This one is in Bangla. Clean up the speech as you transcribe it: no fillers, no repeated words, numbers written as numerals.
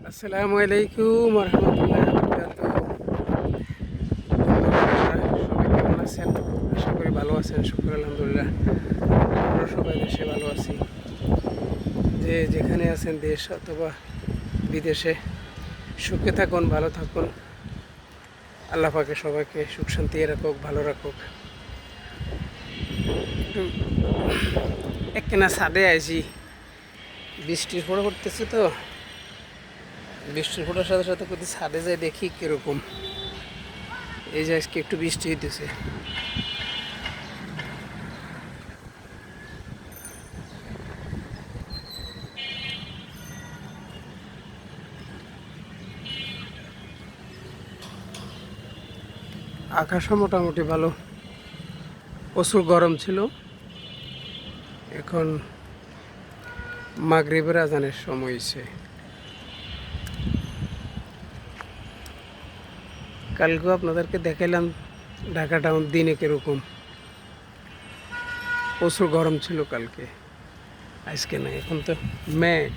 আসসালামু আলাইকুম রহমতুল্লাহ সবাই কেমন আছেন? আশা করি ভালো আছেন। শুক্র আলহামদুলিল্লাহ, আমরা সবাই দেশে ভালো আছি। যে যেখানে আছেন, দেশ অথবা বিদেশে, সুখে থাকুন, ভালো থাকুন। আল্লাহ পাকে সবাইকে সুখ শান্তি রাখুক, ভালো রাখুক। একটু একখানা ছাদে আইছি, বৃষ্টির ফোঁটা পড়তেছে তো, বৃষ্টির ফোঁটার সাথে সাথে কোথাও ছাদে যাই দেখি কীরকম। এই যে আজকে একটু বৃষ্টি হইতেছে। আকাশও মোটামুটি ভালো, প্রচুর গরম ছিল। এখন মাগরিবের আজানের সময় হয়েছে। কালকেও আপনাদেরকে দেখাইলাম ঢাকা টাউন দিনে কীরকম, প্রচুর গরম ছিল কালকে। আজকে না, এখন তো মেঘ।